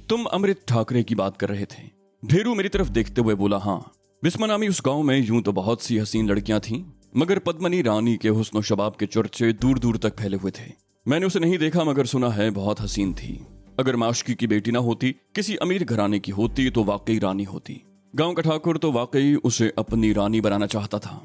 तुम अमृत ठाकरे की बात कर रहे थे। भेरू मेरी तरफ देखते हुए बोला, हाँ। बिस्मा नामी उस गांव में यूं तो बहुत सी हसीन लड़कियां थीं, मगर पद्मनी रानी के हुस्न शबाब के चर्चे दूर दूर तक फैले हुए थे। मैंने उसे नहीं देखा, मगर सुना है बहुत हसीन थी। अगर माशकी की बेटी ना होती, किसी अमीर घराने की होती तो वाकई रानी होती। गांव का ठाकुर तो वाकई उसे अपनी रानी बनाना चाहता था।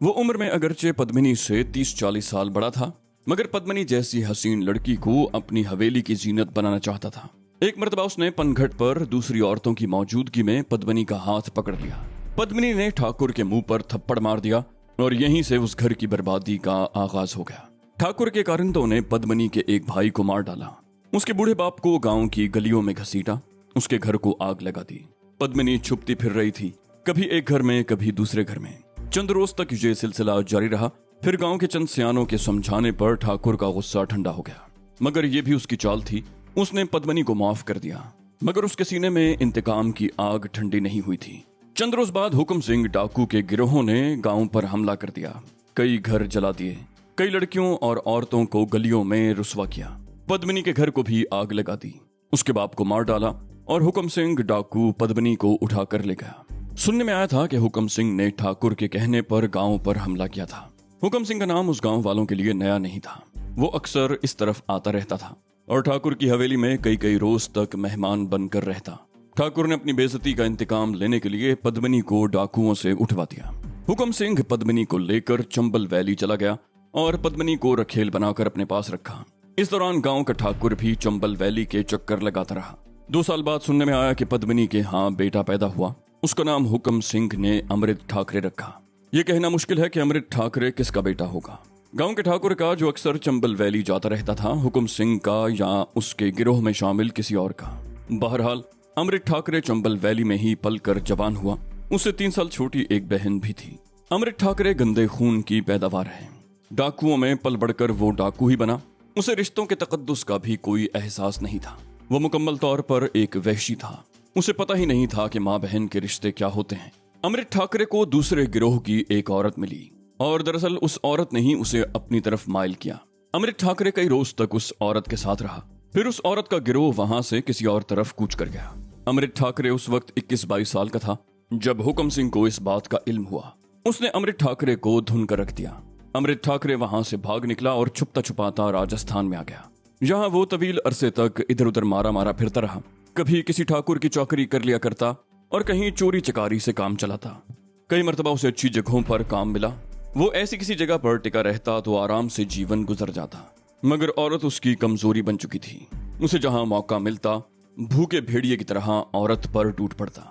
वो उम्र में अगरचे पद्मिनी से 30-40 साल बड़ा था, मगर पद्मिनी जैसी हसीन लड़की को अपनी हवेली की जीनत बनाना चाहता था। एक मर्तबा उसने पनघट पर दूसरी औरतों की मौजूदगी में पद्मिनी का हाथ पकड़ लिया। पद्मिनी ने ठाकुर के मुंह पर थप्पड़ मार दिया और यहीं से उस घर की बर्बादी का आगाज हो गया। ठाकुर के कारिंदों ने पद्मिनी के एक भाई को मार डाला। उसके बूढ़े बाप को गांव की गलियों में घसीटा, उसके घर को आग लगा दी। पद्मिनी छुपती फिर रही थी, कभी एक घर में कभी दूसरे घर में। चंद रोज तक ये सिलसिला जारी रहा। फिर गांव के चंद सियानों के समझाने पर ठाकुर का गुस्सा ठंडा हो गया, मगर यह भी उसकी चाल थी। उसने पद्मिनी को माफ कर दिया, मगर उसके सीने में इंतकाम की आग ठंडी नहीं हुई थी। चंद रोज बाद हुक्म सिंह डाकू के गिरोहों ने गांव पर हमला कर दिया। कई घर जला दिए, कई लड़कियों और औरतों को गलियों में रुसवा किया। पद्मिनी के घर को भी आग लगा दी, उसके बाप को मार डाला और हुक्म सिंह डाकू पद्मिनी को उठा कर ले गया। सुनने में आया था कि हुक्म सिंह ने ठाकुर के कहने पर गांव पर हमला किया था। हुक्म सिंह का नाम उस गांव वालों के लिए नया नहीं था। वो अक्सर इस तरफ आता रहता था और ठाकुर की हवेली में कई कई रोज तक मेहमान बनकर रहता। ठाकुर ने अपनी बेइज्जती का इंतकाम लेने के लिए पद्मिनी को डाकुओं से उठवा दिया। हुक्म सिंह पद्मिनी को लेकर चंबल वैली चला गया और पद्मिनी को रखेल बनाकर अपने पास रखा। इस दौरान गांव का ठाकुर भी चंबल वैली के चक्कर लगाता रहा। 2 साल बाद सुनने में आया कि पद्मिनी के यहाँ बेटा पैदा हुआ। उसका नाम हुक्म सिंह ने अमृत ठाकरे रखा। यह कहना मुश्किल है कि अमृत ठाकरे किसका बेटा होगा। गांव के ठाकुर का, जो अक्सर चंबल वैली जाता रहता था, हुक्म सिंह का या उसके गिरोह में शामिल किसी और का। बहरहाल अमृत ठाकरे चंबल वैली में ही पलकर जवान हुआ। उससे 3 साल छोटी एक बहन भी थी। अमृत ठाकरे गंदे खून की पैदावार है। डाकुओं में पल बढ़कर वो डाकू ही बना। उसे रिश्तों के तकद्दुस का भी कोई एहसास नहीं था। वो मुकम्मल तौर पर एक वहशी था। उसे पता ही नहीं था कि माँ बहन के रिश्ते क्या होते हैं। अमृत ठाकरे को दूसरे गिरोह की एक औरत मिली और दरअसल उस औरत ने ही उसे अपनी तरफ माइल किया। अमृत ठाकरे कई रोज तक उस औरत के साथ रहा। फिर उस औरत का गिरोह वहां से किसी और तरफ कूच कर गया। अमृत ठाकरे उस वक्त 21-22 साल का था जब हुक्म सिंह को इस बात का इल्म हुआ। उसने अमृत ठाकरे को धुन कर रख दिया। अमृत ठाकरे वहां से भाग निकला और छुपता छुपाता राजस्थान में आ गया। यहाँ वो तवील अरसे तक इधर उधर मारा मारा फिरता रहा। कभी किसी ठाकुर की चौकरी कर लिया करता और कहीं चोरी चकारी से काम चलाता। कई मर्तबा उसे अच्छी जगहों पर काम मिला। वो ऐसी किसी जगह पर टिका रहता तो आराम से जीवन गुजर जाता, मगर औरत उसकी कमजोरी बन चुकी थी। उसे जहां मौका मिलता भूखे भेड़िए की तरह औरत पर टूट पड़ता।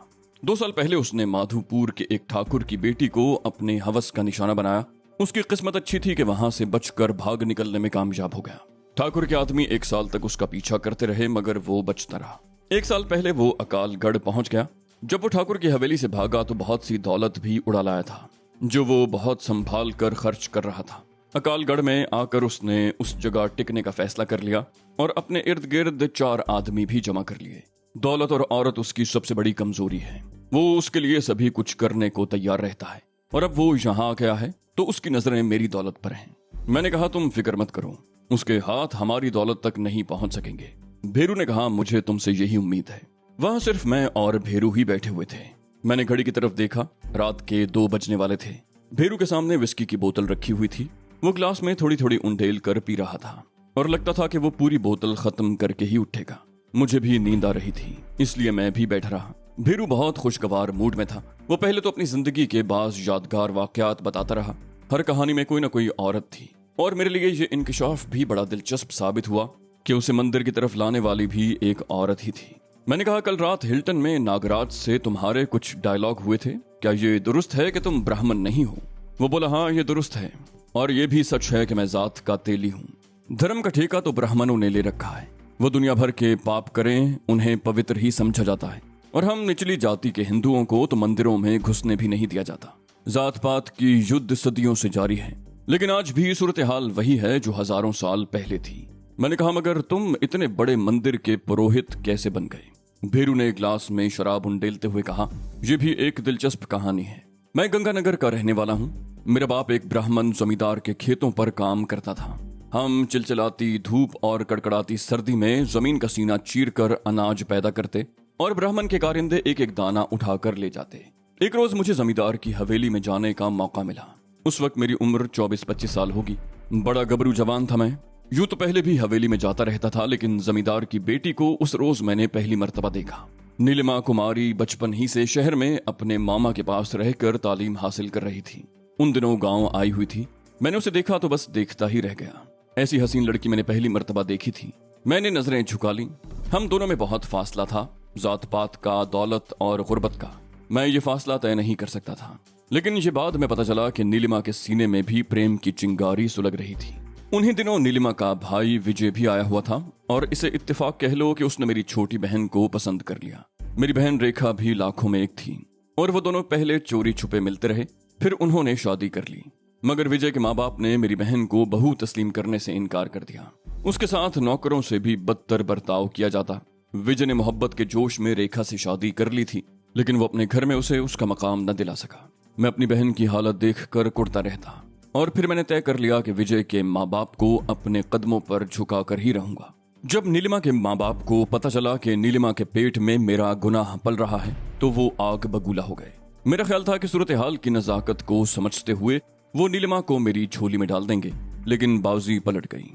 2 साल पहले उसने माधुपुर के एक ठाकुर की बेटी को अपने हवस का निशाना बनाया। उसकी किस्मत अच्छी थी कि वहां से बचकर भाग निकलने में कामयाब हो गया। ठाकुर के आदमी 1 साल तक उसका पीछा करते रहे, मगर वो बचता रहा। 1 साल पहले वो अकालगढ़ पहुंच गया। जब वो ठाकुर की हवेली से भागा तो बहुत सी दौलत भी उड़ा लाया था, जो वो बहुत संभाल कर खर्च कर रहा था। अकालगढ़ में आकर उसने उस जगह टिकने का फैसला कर लिया और अपने इर्द गिर्द 4 आदमी भी जमा कर लिए। दौलत और औरत उसकी सबसे बड़ी कमजोरी है। वो उसके लिए सभी कुछ करने को तैयार रहता है और अब वो यहाँ आ गया है तो उसकी नजरें मेरी दौलत पर हैं। मैंने कहा, तुम फिक्र मत करो, उसके हाथ हमारी दौलत तक नहीं पहुंच सकेंगे। भेरू ने कहा, मुझे तुमसे यही उम्मीद है। वहां सिर्फ मैं और भेरू ही बैठे हुए थे। मैंने घड़ी की तरफ देखा, रात के 2 बजने वाले थे। भेरू के सामने विस्की की बोतल रखी हुई थी। वो ग्लास में थोड़ी थोड़ी उंडेल कर पी रहा था और लगता था कि वो पूरी बोतल खत्म करके ही उठेगा। मुझे भी नींद आ रही थी, इसलिए मैं भी बैठा रहा। भेरू बहुत खुशगवार मूड में था। वो पहले तो अपनी जिंदगी के बाज़ यादगार वाकयात बताता रहा। हर कहानी में कोई ना कोई औरत थी और मेरे लिए ये इंकिशाफ भी बड़ा दिलचस्प साबित हुआ कि उसे मंदिर की तरफ लाने वाली भी एक औरत ही थी। मैंने कहा, कल रात हिल्टन में नागराज से तुम्हारे कुछ डायलॉग हुए थे, क्या ये दुरुस्त है कि तुम ब्राह्मण नहीं हो? वो बोला, हाँ ये दुरुस्त है और ये भी सच है कि मैं जात का तेली हूँ। धर्म का ठेका तो ब्राह्मणों ने ले रखा है। वो दुनिया भर के पाप करें, उन्हें पवित्र ही समझा जाता है और हम निचली जाति के हिंदुओं को तो मंदिरों में घुसने भी नहीं दिया जाता। जात पात की युद्ध सदियों से जारी है, लेकिन आज भी सूरत हाल वही है जो हजारों साल पहले थी। मैंने कहा, मगर तुम इतने बड़े मंदिर के पुरोहित कैसे बन गए? भेरू ने गिलास में शराब उंडेलते हुए कहा, यह भी एक दिलचस्प कहानी है। मैं गंगानगर का रहने वाला हूँ। मेरा बाप एक ब्राह्मण जमींदार के खेतों पर काम करता था। हम चिलचिलाती धूप और कड़कड़ाती सर्दी में जमीन का सीना चीर कर अनाज पैदा करते और ब्राह्मण के कारिंदे एक एक दाना उठाकर ले जाते। एक रोज मुझे जमींदार की हवेली में जाने का मौका मिला। उस वक्त मेरी उम्र 24-25 साल होगी। बड़ा गबरू जवान था मैं। यूं तो पहले भी हवेली में जाता रहता था, लेकिन जमींदार की बेटी को उस रोज मैंने पहली मर्तबा देखा। नीलिमा कुमारी बचपन ही से शहर में अपने मामा के पास रहकर तालीम हासिल कर रही थी। उन दिनों गांव आई हुई थी। मैंने उसे देखा तो बस देखता ही रह गया। ऐसी हसीन लड़की मैंने पहली मर्तबा देखी थी। मैंने नजरें झुका ली। हम दोनों में बहुत फासला था, जात पात का, दौलत और गुर्बत का। मैं ये फासला तय नहीं कर सकता था, लेकिन ये बाद में पता चला कि नीलिमा के सीने में भी प्रेम की चिंगारी सुलग रही थी। उन्हीं दिनों नीलिमा का भाई विजय भी आया हुआ था और इसे इत्तेफाक कह लो कि उसने मेरी छोटी बहन को पसंद कर लिया। मेरी बहन रेखा भी लाखों में एक थी और वो दोनों पहले चोरी छुपे मिलते रहे, फिर उन्होंने शादी कर ली। मगर विजय के माँ बाप ने मेरी बहन को बहू तस्लीम करने से इनकार कर दिया। उसके साथ नौकरों से भी बदतर बर्ताव किया जाता। विजय ने मोहब्बत के जोश में रेखा से शादी कर ली थी, लेकिन वो अपने घर में उसे उसका मकाम न दिला सका। मैं अपनी बहन की हालत देखकर कुढ़ता रहता और फिर मैंने तय कर लिया कि विजय के माँ बाप को अपने कदमों पर झुका कर ही रहूंगा। जब नीलिमा के माँ बाप को पता चला कि नीलिमा के पेट में मेरा गुनाह पल रहा है, तो वो आग बबूला हो गए। मेरा ख्याल था कि सूरत हाल की नजाकत को समझते हुए वो नीलिमा को मेरी झोली में डाल देंगे, लेकिन बाजी पलट गई।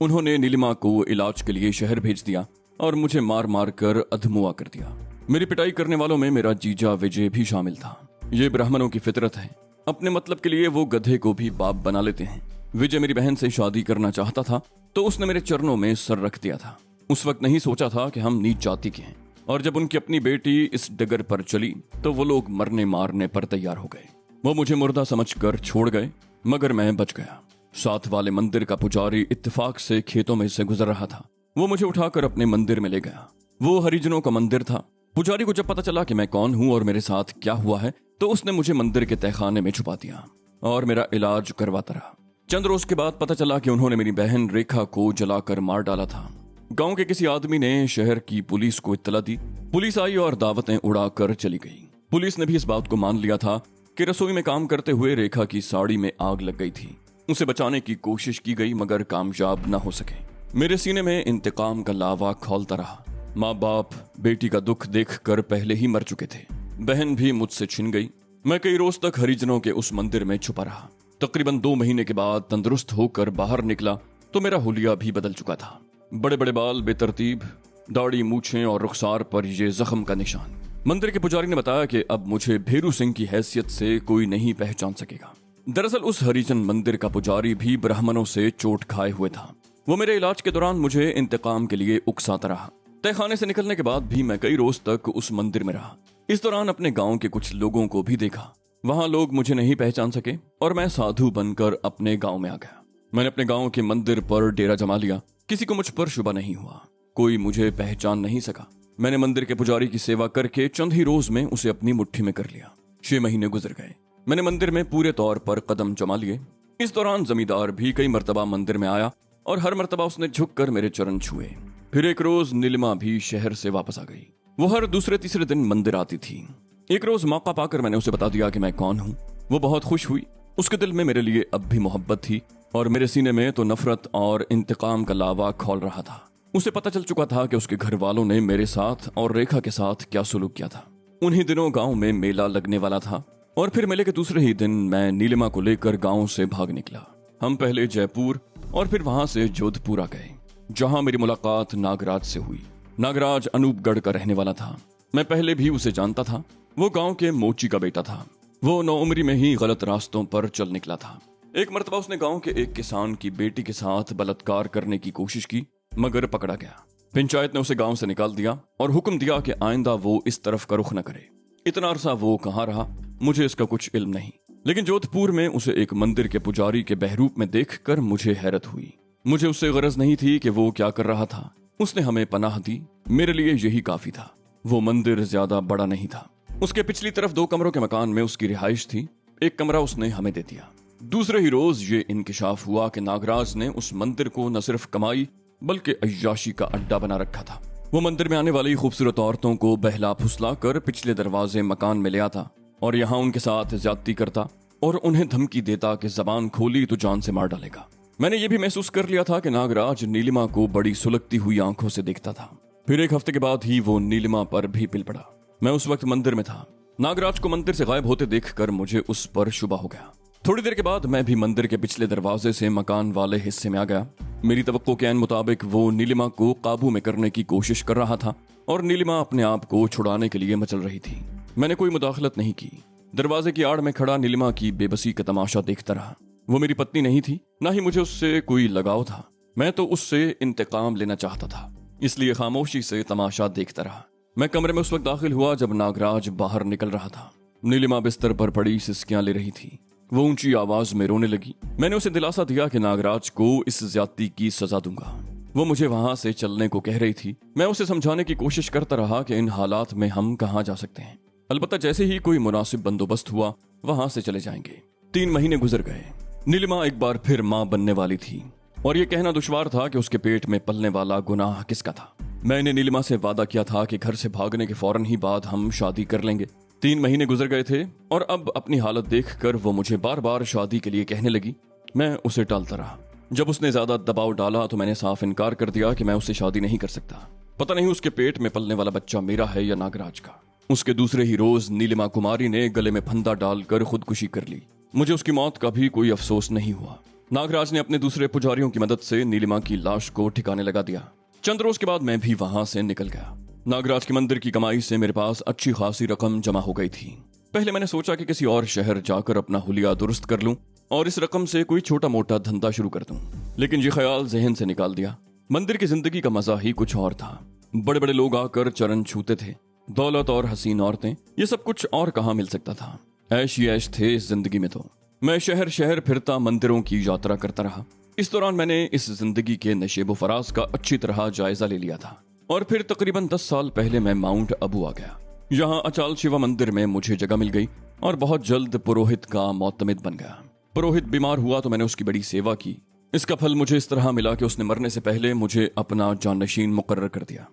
उन्होंने नीलिमा को इलाज के लिए शहर भेज दिया और मुझे मार मार कर अधमुआ कर दिया। मेरी पिटाई करने वालों में मेरा जीजा विजय भी शामिल था। ये ब्राह्मणों की फितरत है, अपने मतलब के लिए वो गधे को भी बाप बना लेते हैं। विजय मेरी बहन से शादी करना चाहता था तो उसने मेरे चरणों में सर रख दिया था। उस वक्त नहीं सोचा था कि हम नीच जाति के हैं, और जब उनकी अपनी बेटी इस डगर पर चली तो वो लोग मरने मारने पर तैयार हो गए। वो मुझे मुर्दा समझकर छोड़ गए, मगर मैं बच गया। साथ वाले मंदिर का पुजारी इत्तेफाक से खेतों में से गुजर रहा था। वो मुझे उठाकर अपने मंदिर में ले गया। वो हरिजनों का मंदिर था। पुजारी को जब पता चला कि मैं कौन हूं और मेरे साथ क्या हुआ है, तो उसने मुझे मंदिर के तहखाने में छुपा दिया और मेरा इलाज करवाता रहा। चंद रोज के बाद पता चला कि उन्होंने मेरी बहन रेखा को जलाकर मार डाला था। गांव के किसी आदमी ने शहर की पुलिस को इत्तला दी। पुलिस आई और दावतें उड़ाकर चली गई। पुलिस ने भी इस बात को मान लिया था कि रसोई में काम करते हुए रेखा की साड़ी में आग लग गई थी। उसे बचाने की कोशिश की गई, मगर कामयाब न हो सके। मेरे सीने में इंतकाम का लावा खौलता रहा। माँ बाप बेटी का दुख देखकर पहले ही मर चुके थे। बहन भी मुझसे छिन गई। मैं कई रोज तक हरिजनों के उस मंदिर में छुपा रहा। तकरीबन 2 महीने के बाद तंदुरुस्त होकर बाहर निकला तो मेरा हुलिया भी बदल चुका था। बड़े बड़े बाल बेतरतीब, दाढ़ी, मूछें और रुखसार पर ये जख्म का निशान। मंदिर के पुजारी ने बताया कि अब मुझे भेरू सिंह की हैसियत से कोई नहीं पहचान सकेगा। दरअसल उस हरिजन मंदिर का पुजारी भी ब्राह्मणों से चोट खाए हुए था। वो मेरे इलाज के दौरान मुझे इंतकाम के लिए उकसाता रहा। तहखाने से निकलने के बाद भी मैं कई रोज तक उस मंदिर में रहा। इस दौरान अपने गांव के कुछ लोगों को भी देखा। वहां लोग मुझे नहीं पहचान सके और मैं साधु बनकर अपने गांव में आ गया। मैंने अपने गांव के मंदिर पर डेरा जमा लिया। किसी को मुझ पर शुबा नहीं हुआ। कोई मुझे पहचान नहीं सका। मैंने मंदिर के पुजारी की सेवा करके चंद ही रोज में उसे अपनी मुट्ठी में कर लिया। 6 महीने गुजर गए। मैंने मंदिर में पूरे तौर पर कदम जमा लिए। इस दौरान जमींदार भी कई मर्तबा मंदिर में आया और हर मर्तबा उसने झुककर मेरे चरण छुए। फिर एक रोज नीलिमा भी शहर से वापस आ गई। वो हर दूसरे तीसरे दिन मंदिर आती थी। एक रोज मौका पाकर मैंने उसे बता दिया कि मैं कौन हूँ। वो बहुत खुश हुई। उसके दिल में मेरे लिए अब भी मोहब्बत थी और मेरे सीने में तो नफरत और इंतकाम का लावा खौल रहा था। उसे पता चल चुका था कि उसके घर वालों ने मेरे साथ और रेखा के साथ क्या सुलूक किया था। उन्हीं दिनों गांव में मेला लगने वाला था और फिर मेले के दूसरे ही दिन मैं नीलिमा को लेकर गांव से भाग निकला। हम पहले जयपुर और फिर वहां से जोधपुर आ गए, जहां मेरी मुलाकात नागराज से हुई। नागराज अनूपगढ़ का रहने वाला था। मैं पहले भी उसे जानता था। वो गांव के मोची का बेटा था। वो नौउम्री में ही गलत रास्तों पर चल निकला था। एक मर्तबा उसने गांव के एक किसान की बेटी के साथ बलात्कार करने की कोशिश की, मगर पकड़ा गया। पंचायत ने उसे गांव से निकाल दिया और हुक्म दिया कि आइंदा वो इस तरफ का रुख न करे। इतना अरसा वो कहाँ रहा, मुझे इसका कुछ इल्म नहीं, लेकिन जोधपुर में उसे एक मंदिर के पुजारी के बहरूप में देखकर मुझे हैरत हुई। मुझे उससे गरज नहीं थी कि वो क्या कर रहा था। उसने हमें पनाह दी, मेरे लिए यही काफी था। वो मंदिर ज्यादा बड़ा नहीं था। उसके पिछली तरफ 2 कमरों के मकान में उसकी रिहाइश थी। एक कमरा उसने हमें दे दिया। दूसरे ही रोज ये इंकिशाफ हुआ कि नागराज ने उस मंदिर को न सिर्फ कमाई बल्कि अय्याशी का अड्डा बना रखा था। वो मंदिर में आने वाली खूबसूरत औरतों को बहला फुसला कर पिछले दरवाजे मकान में ले आता और यहाँ उनके साथ ज्यादती करता और उन्हें धमकी देता कि जबान खोली तो जान से मार डालेगा। मैंने ये भी महसूस कर लिया था कि नागराज नीलिमा को बड़ी सुलगती हुई आंखों से देखता था। फिर एक हफ्ते के बाद ही वो नीलिमा पर भी पिल पड़ा। मैं उस वक्त मंदिर में था। नागराज को मंदिर से गायब होते देखकर मुझे उस पर शुबा हो गया। थोड़ी देर के बाद मैं भी मंदिर के पिछले दरवाजे से मकान वाले हिस्से में आ गया। मेरी तवक्को के मुताबिक वो नीलिमा को काबू में करने की कोशिश कर रहा था और नीलिमा अपने आप को छुड़ाने के लिए मचल रही थी। मैंने कोई मुदाखलत नहीं की। दरवाजे की आड़ में खड़ा नीलिमा की बेबसी का तमाशा देखता रहा। वो मेरी पत्नी नहीं थी, ना ही मुझे उससे कोई लगाव था। मैं तो उससे इंतकाम लेना चाहता था, इसलिए खामोशी से तमाशा देखता रहा। मैं कमरे में उस वक्त दाखिल हुआ जब नागराज बाहर निकल रहा था। नीलिमा बिस्तर पर पड़ी सिसकियां ले रही थी। वो ऊंची आवाज में रोने लगी। मैंने उसे दिलासा दिया कि नागराज को इस ज्यादती की सजा दूंगा। वो मुझे वहां से चलने को कह रही थी। मैं उसे समझाने की कोशिश करता रहा कि इन हालात में हम कहाँ जा सकते हैं। अलबत्ता जैसे ही कोई मुनासिब बंदोबस्त हुआ वहां से चले जाएंगे। 3 महीने गुजर गए। नीलिमा एक बार फिर मां बनने वाली थी और यह कहना दुश्वार था कि उसके पेट में पलने वाला गुनाह किसका था। मैंने नीलिमा से वादा किया था कि घर से भागने के फौरन ही बाद हम शादी कर लेंगे। 3 महीने गुजर गए थे और अब अपनी हालत देखकर वो मुझे बार बार शादी के लिए कहने लगी। मैं उसे टालता रहा। जब उसने ज्यादा दबाव डाला तो मैंने साफ इनकार कर दिया कि मैं उससे शादी नहीं कर सकता। पता नहीं उसके पेट में पलने वाला बच्चा मेरा है या नागराज का। उसके दूसरे ही रोज नीलिमा कुमारी ने गले में फंदा डालकर खुदकुशी कर ली। मुझे उसकी मौत का भी कोई अफसोस नहीं हुआ। नागराज ने अपने दूसरे पुजारियों की मदद से नीलिमा की लाश को ठिकाने लगा दिया। चंद रोज के बाद मैं भी वहां से निकल गया। नागराज के मंदिर की कमाई से मेरे पास अच्छी खासी रकम जमा हो गई थी। पहले मैंने सोचा कि किसी और शहर जाकर अपना हुलिया दुरुस्त कर लूं और इस रकम से कोई छोटा मोटा धंधा शुरू कर दूं, लेकिन ये ख्याल जहन से निकाल दिया। मंदिर की जिंदगी का मजा ही कुछ और था। बड़े बड़े लोग आकर चरण छूते थे, दौलत और हसीन औरतें, ये सब कुछ और कहाँ मिल सकता था। ऐश ही ऐश थे इस जिंदगी में। तो मैं शहर शहर फिरता मंदिरों की यात्रा करता रहा। इस दौरान मैंने इस जिंदगी के नशेबो फराज का अच्छी तरह जायजा ले लिया था और फिर तकरीबन 10 साल पहले मैं माउंट अबू आ गया। यहाँ अचाल शिवा मंदिर में मुझे जगह मिल गई और बहुत जल्द पुरोहित का मोतमिद बन गया। पुरोहित बीमार हुआ तो मैंने उसकी बड़ी सेवा की। इसका फल मुझे इस तरह मिला कि उसने मरने से पहले मुझे अपना जानशीन मुकर्रर कर दिया।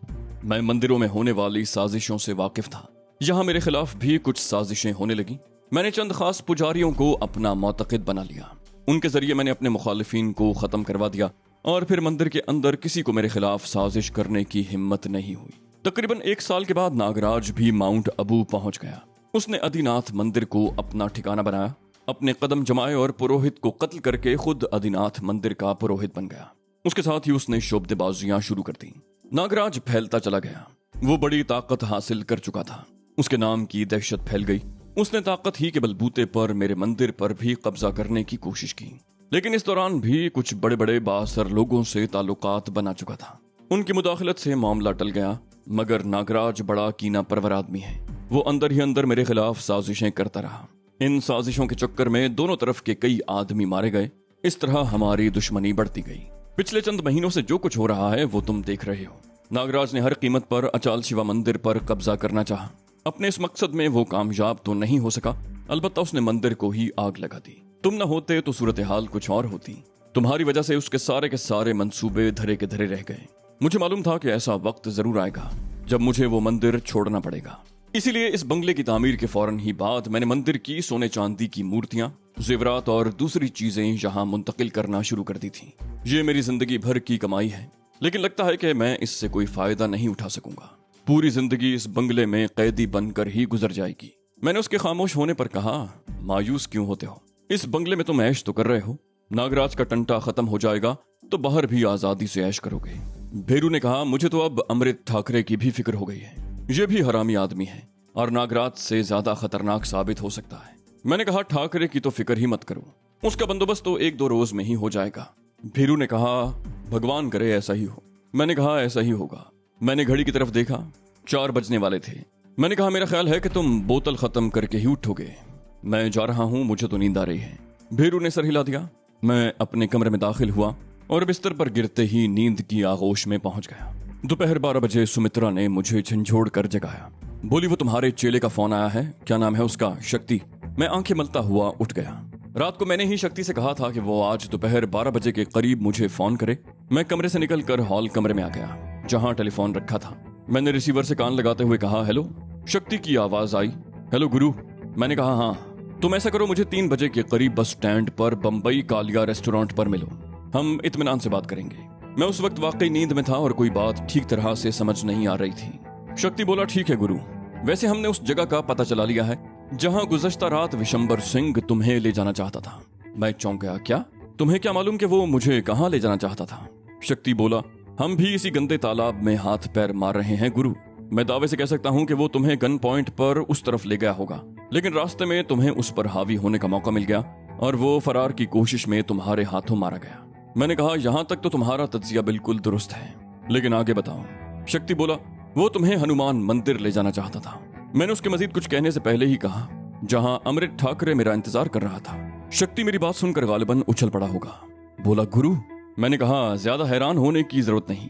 मैं मंदिरों में होने वाली साजिशों से वाकिफ था। यहाँ मेरे खिलाफ भी कुछ साजिशें होने लगी। मैंने चंद खास पुजारियों को अपना मोतक़िद बना लिया। उनके जरिए मैंने अपने मुखालिफिन को खत्म करवा दिया और फिर मंदिर के अंदर किसी को मेरे खिलाफ साजिश करने की हिम्मत नहीं हुई। तकरीबन 1 साल के बाद नागराज भी माउंट अबू पहुंच गया। उसने आदिनाथ मंदिर को अपना ठिकाना बनाया, अपने कदम जमाए और पुरोहित को कत्ल करके खुद आदिनाथ मंदिर का पुरोहित बन गया। उसके साथ ही उसने शोबदेबाजियां शुरू कर दी। नागराज फैलता चला गया। वो बड़ी ताकत हासिल कर चुका था। उसके नाम की दहशत फैल गई। उसने ताकत ही के बलबूते पर मेरे मंदिर पर भी कब्जा करने की कोशिश की, लेकिन इस दौरान भी कुछ बड़े बड़े बासर लोगों से ताल्लुकात बना चुका था। उनकी मुदाखलत से मामला टल गया, मगर नागराज बड़ा कीना परवर आदमी है। वो अंदर ही अंदर मेरे खिलाफ साजिशें करता रहा। इन साजिशों के चक्कर में दोनों तरफ के कई आदमी मारे गए। इस तरह हमारी दुश्मनी बढ़ती गई। पिछले चंद महीनों से जो कुछ हो रहा है वो तुम देख रहे हो। नागराज ने हर कीमत पर अचाल शिवा मंदिर पर कब्जा करना चाहा। अपने इस मकसद में वो कामयाब तो नहीं हो सका, अलबत्ता उसने मंदिर को ही आग लगा दी। तुम न होते तो सूरत हाल कुछ और होती। तुम्हारी वजह से उसके सारे के सारे मंसूबे धरे के धरे रह गए। मुझे मालूम था कि ऐसा वक्त जरूर आएगा जब मुझे वो मंदिर छोड़ना पड़ेगा। इसीलिए इस बंगले की तामीर के फौरन ही बाद मैंने मंदिर की सोने चांदी की मूर्तियां, जेवरात और दूसरी चीजें यहाँ मुंतकिल करना शुरू कर दी थी। ये मेरी जिंदगी भर की कमाई है, लेकिन लगता है कि मैं इससे कोई फायदा नहीं उठा सकूंगा। पूरी जिंदगी इस बंगले में कैदी बनकर ही गुजर जाएगी। मैंने उसके खामोश होने पर कहा, मायूस क्यों होते हो? इस बंगले में तुम ऐश तो कर रहे हो। नागराज का टंटा खत्म हो जाएगा तो बाहर भी आजादी से ऐश करोगे। भेरू ने कहा, मुझे तो अब अमृत ठाकरे की भी फिक्र हो गई है। ये भी हरामी आदमी है और नागराज से ज्यादा खतरनाक साबित हो सकता है। मैंने कहा, ठाकरे की तो फिक्र ही मत करो, उसका बंदोबस्त तो 1-2 रोज में ही हो जाएगा। भेरू ने कहा, भगवान करे ऐसा ही हो। मैंने कहा, ऐसा ही होगा। मैंने घड़ी की तरफ देखा, 4 बजने वाले थे। मैंने कहा, मेरा ख्याल है कि तुम बोतल खत्म करके ही उठोगे। मैं जा रहा हूं, मुझे तो नींद आ रही है। भेरू ने सर हिला दिया। मैं अपने कमरे में दाखिल हुआ और बिस्तर पर गिरते ही नींद की आगोश में पहुंच गया। दोपहर 12 बजे सुमित्रा ने मुझे झंझोड़ कर जगाया। बोली, वो तुम्हारे चेले का फोन आया है। क्या नाम है उसका? शक्ति। मैं आंखें मलता हुआ उठ गया। रात को मैंने ही शक्ति से कहा था कि वो आज दोपहर 12 बजे के करीब मुझे फोन करे। मैं कमरे से निकलकर हॉल कमरे में आ गया जहां टेलीफोन रखा था। मैंने रिसीवर से कान लगाते हुए कहा, हेलो। शक्ति की आवाज आई, हेलो गुरु। मैंने कहा, हाँ। तुम ऐसा करो, मुझे 3 बजे के करीब बस स्टैंड पर बम्बई कालिया रेस्टोरेंट पर मिलो। हम इत्मीनान से बात करेंगे। मैं उस वक्त वाकई नींद में था और कोई बात ठीक तरह से समझ नहीं आ रही थी। शक्ति बोला, ठीक है गुरु, वैसे हमने उस जगह का पता चला लिया है जहां गुज़श्ता रात विशंबर सिंह तुम्हें ले जाना चाहता था। मैं चौंक गया, क्या? तुम्हें क्या मालूम कि वो मुझे कहां ले जाना चाहता था? शक्ति बोला, हम भी इसी गंदे तालाब में हाथ पैर मार रहे हैं गुरु। मैं दावे से कह सकता हूं कि वो तुम्हें गन पॉइंट पर उस तरफ ले गया होगा, लेकिन रास्ते में तुम्हें उस पर हावी होने का मौका मिल गया और वो फरार की कोशिश में तुम्हारे हाथों मारा गया। मैंने कहा, यहां तक तो तुम्हारा तज्जिया बिल्कुल दुरुस्त है, लेकिन आगे बताओ। शक्ति बोला, वो तुम्हें हनुमान मंदिर ले जाना चाहता था। मैंने उसके मजीद कुछ कहने से पहले ही कहा, जहां अमृत ठाकरे मेरा इंतजार कर रहा था। शक्ति मेरी बात सुनकर गालिबन उछल पड़ा होगा। बोला, गुरु। मैंने कहा, ज्यादा हैरान होने की जरूरत नहीं,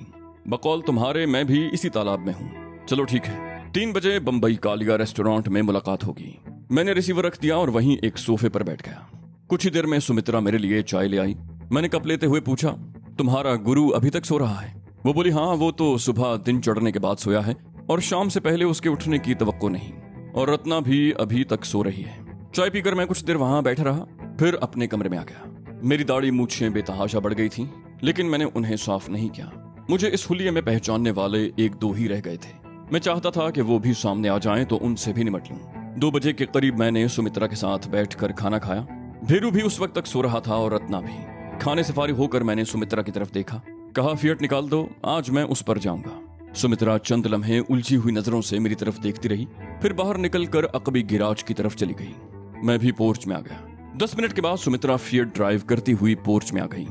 बकौल तुम्हारे मैं भी इसी तालाब में हूँ। चलो ठीक है, 3 बजे बंबई कालिया रेस्टोरेंट में मुलाकात होगी। मैंने रिसीवर रख दिया और वहीं एक सोफे पर बैठ गया। कुछ ही देर में सुमित्रा मेरे लिए चाय ले आई। मैंने कप लेते हुए पूछा, तुम्हारा गुरु अभी तक सो रहा है? वो बोली, हाँ, वो तो सुबह दिन चढ़ने के बाद सोया है और शाम से पहले उसके उठने की तवक्को नहीं, और रत्ना भी अभी तक सो रही है। चाय पीकर मैं कुछ देर वहां बैठा रहा, फिर अपने कमरे में आ गया। मेरी दाढ़ी मूछें बेतहाशा बढ़ गई थी, लेकिन मैंने उन्हें साफ नहीं किया। मुझे इस हुलिये में पहचानने वाले 1-2 ही रह गए थे। मैं चाहता था कि वो भी सामने आ जाएं तो उनसे भी निपट लूं। 2 बजे के करीब मैंने सुमित्रा के साथ बैठकर खाना खाया। भेरू भी उस वक्त तक सो रहा था और रत्ना भी। खाने से फारिग होकर मैंने सुमित्रा की तरफ देखा, कहा, फिएट निकाल दो, आज मैं उस पर जाऊंगा। सुमित्रा चंद लम्हे उलझी हुई नजरों से मेरी तरफ देखती रही, फिर बाहर निकलकर अकबी गिराज की तरफ चली गई। मैं भी पोर्च में आ गया। 10 मिनट के बाद सुमित्रा फिएट ड्राइव करती हुई पोर्च में आ गई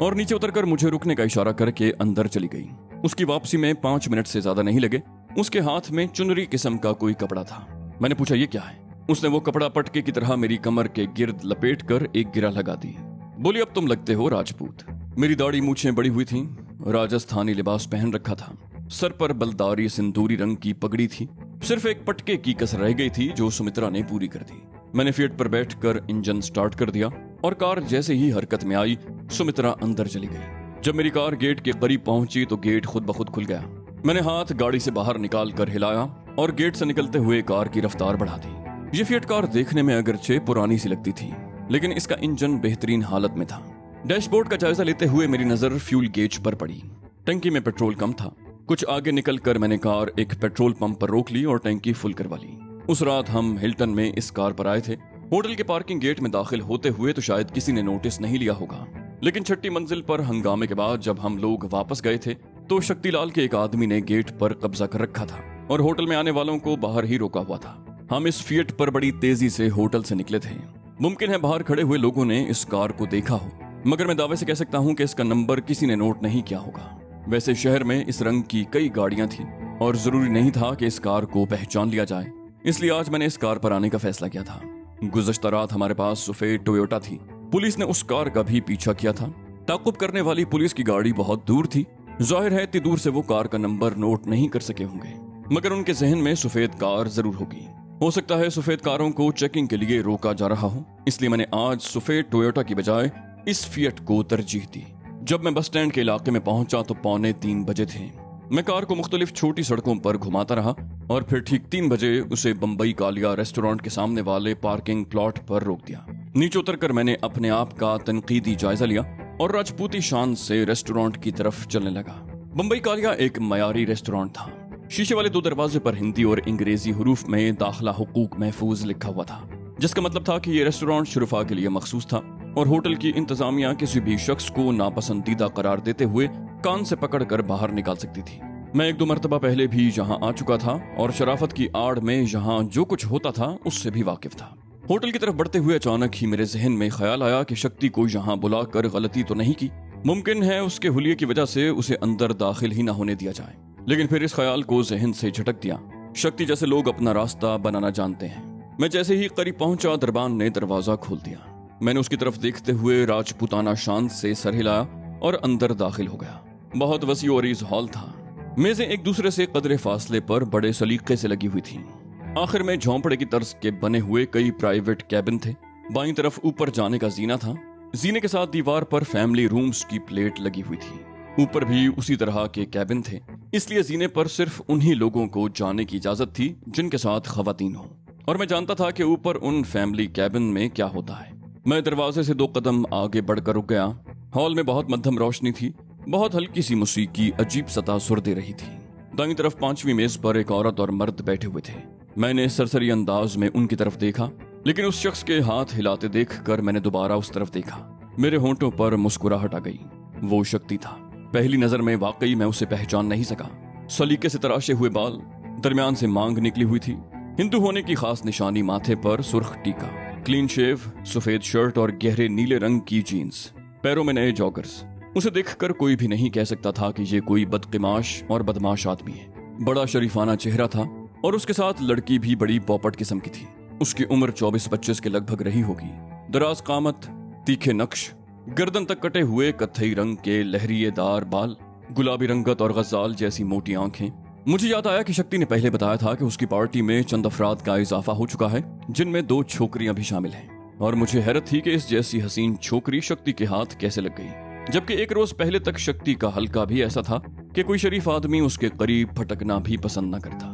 और नीचे उतरकर मुझे रुकने का इशारा करके अंदर चली गई। उसकी वापसी में 5 मिनट से ज्यादा नहीं लगे। उसके हाथ में चुनरी किस्म का कोई कपड़ा था। मैंने पूछा, ये क्या है? उसने वो कपड़ा पटके की तरह मेरी कमर के गिर्द लपेट कर एक गिरा लगा दी। बोली, अब तुम लगते हो राजपूत। मेरी दाढ़ी मूछें बड़ी हुई थी, राजस्थानी लिबास पहन रखा था, सर पर बलदारी सिंदूरी रंग की पगड़ी थी। सिर्फ एक पटके की कसर रह गई थी जो सुमित्रा ने पूरी कर दी। मैंने फिएट पर बैठकर इंजन स्टार्ट कर दिया और कार जैसे ही हरकत में आई, सुमित्रा अंदर चली गई। जब मेरी कार गेट के करीब पहुंची तो गेट खुद ब खुद खुल गया। मैंने हाथ गाड़ी से बाहर निकाल कर हिलाया और गेट से निकलते हुए कार की रफ्तार बढ़ा दी। ये फिएट कार देखने में अगरचे पुरानी सी लगती थी, लेकिन इसका इंजन बेहतरीन हालत में था। डैशबोर्ड का जायजा लेते हुए मेरी नजर फ्यूल गेज पर पड़ी। टंकी में पेट्रोल कम था। कुछ आगे निकलकर मैंने कार एक पेट्रोल पंप पर रोक ली और टंकी फुल करवा ली। उस रात हम हिल्टन में इस कार पर आए थे। होटल के पार्किंग गेट में दाखिल होते हुए तो शायद किसी ने नोटिस नहीं लिया होगा, लेकिन 6ठी मंजिल पर हंगामे के बाद जब हम लोग वापस गए थे तो शक्तिलाल के एक आदमी ने गेट पर कब्जा कर रखा था और होटल में आने वालों को बाहर ही रोका हुआ था। हम इस फिएट पर बड़ी तेजी से होटल से निकले थे। मुमकिन है बाहर खड़े हुए लोगों ने इस कार को देखा हो, मगर मैं दावे से कह सकता हूं कि इसका नंबर किसी ने नोट नहीं किया होगा। वैसे शहर में इस रंग की कई गाड़ियां थी और जरूरी नहीं था कि इस कार को पहचान लिया जाए, इसलिए आज मैंने इस कार पर आने का फैसला किया था। गुज़श्ता रात हमारे पास सफेद टोयोटा थी। पुलिस ने उस कार का भी पीछा किया था। ताकुब करने वाली पुलिस की गाड़ी बहुत दूर थी। जाहिर है इतनी दूर से वो कार का नंबर नोट नहीं कर सके होंगे, मगर उनके जहन में सफेद कार जरूर होगी। हो सकता है सफेद कारों को चेकिंग के लिए रोका जा रहा हो, इसलिए मैंने आज सफेद टोयोटा की बजाय इस फिएट को तरजीह दी। जब मैं बस स्टैंड के इलाके में पहुंचा तो 2:45 बजे थे। मैं कार को मुख्तलिफ छोटी सड़कों पर घुमाता रहा और फिर ठीक 3 बजे उसे बंबई कालिया रेस्टोरेंट के सामने वाले पार्किंग प्लॉट पर रोक दिया। नीचे उतरकर मैंने अपने आप का तनकीदी जायजा लिया और राजपूती शान से रेस्टोरेंट की तरफ चलने लगा। बंबई कालिया एक मयारी रेस्टोरेंट था। शीशे वाले 2 दरवाजे पर हिंदी और अंग्रेजी हुरूफ में दाखिला हुकूक महफूज लिखा हुआ था, जिसका मतलब था कि यह रेस्टोरेंट शुरफा के लिए मखसूस था और होटल की इंतजामिया किसी भी शख्स को नापसंदीदा करार देते हुए कान से पकड़कर बाहर निकाल सकती थी। मैं 1-2 मरतबा पहले भी यहाँ आ चुका था और शराफत की आड़ में यहाँ जो कुछ होता था उससे भी वाकिफ था। होटल की तरफ बढ़ते हुए अचानक ही मेरे जहन में ख्याल आया कि शक्ति को यहाँ बुलाकर गलती तो नहीं की। मुमकिन है उसके हुलिये की वजह से उसे अंदर दाखिल ही न होने दिया जाए, लेकिन फिर इस ख्याल को जहन से झटक दिया। शक्ति जैसे लोग अपना रास्ता बनाना जानते हैं। मैं जैसे ही करीब पहुंचा, दरबान ने दरवाजा खोल दिया। मैंने उसकी तरफ देखते हुए राजपूताना शान से सर हिलाया और अंदर दाखिल हो गया। बहुत वसी और अरीज हॉल था। मेजें एक दूसरे से कदरे फासले पर बड़े सलीके से लगी हुई थीं। आखिर में झोंपड़े की तर्ज के बने हुए कई प्राइवेट कैबिन थे। बाईं तरफ ऊपर जाने का जीना था। जीने के साथ दीवार पर फैमिली रूम्स की प्लेट लगी हुई थी। ऊपर भी उसी तरह के कैबिन थे, इसलिए जीने पर सिर्फ उन्हीं लोगों को जाने की इजाजत थी जिनके साथ खवातीन हो, और मैं जानता था कि ऊपर उन फैमिली कैबिन में क्या होता है। मैं दरवाजे से 2 कदम आगे बढ़कर रुक गया। हॉल में बहुत मध्यम रोशनी थी। बहुत हल्की सी मौसीकी अजीब सा तासुर दे रही थी। दाईं तरफ 5वीं मेज पर एक औरत और मर्द बैठे हुए थे। मैंने सरसरी अंदाज में उनकी तरफ देखा, लेकिन उस शख्स के हाथ हिलाते देखकर मैंने दोबारा उस तरफ देखा। मेरे होंठों पर मुस्कुराहट आ गई। वो शक्ति था। पहली नजर में वाकई मैं उसे पहचान नहीं सका। सलीके से तराशे हुए बाल, दरमियान से मांग निकली हुई थी। हिंदू होने की खास निशानी माथे पर सुर्ख टीका, क्लीन शेव, सफेद शर्ट और गहरे नीले रंग की जीन्स, पैरों में नए जॉगर्स। उसे देखकर कोई भी नहीं कह सकता था कि ये कोई बदकिमाश और बदमाश आदमी है। बड़ा शरीफाना चेहरा था और उसके साथ लड़की भी बड़ी पॉपट किस्म की थी। उसकी उम्र 24-25 के लगभग रही होगी। दराज कामत, तीखे नक्श, गर्दन तक कटे हुए कत्थई रंग के लहरिएदार बाल, गुलाबी रंगत और गजाल जैसी मोटी आंखें। मुझे याद आया कि शक्ति ने पहले बताया था कि उसकी पार्टी में चंद अफराद का इजाफा हो चुका है, जिनमें 2 छोकरियां भी शामिल हैं। और मुझे हैरत थी कि इस जैसी हसीन छोकरी शक्ति के हाथ कैसे लग गई, जबकि एक रोज पहले तक शक्ति का हल्का भी ऐसा था कि कोई शरीफ आदमी उसके करीब फटकना भी पसंद न करता।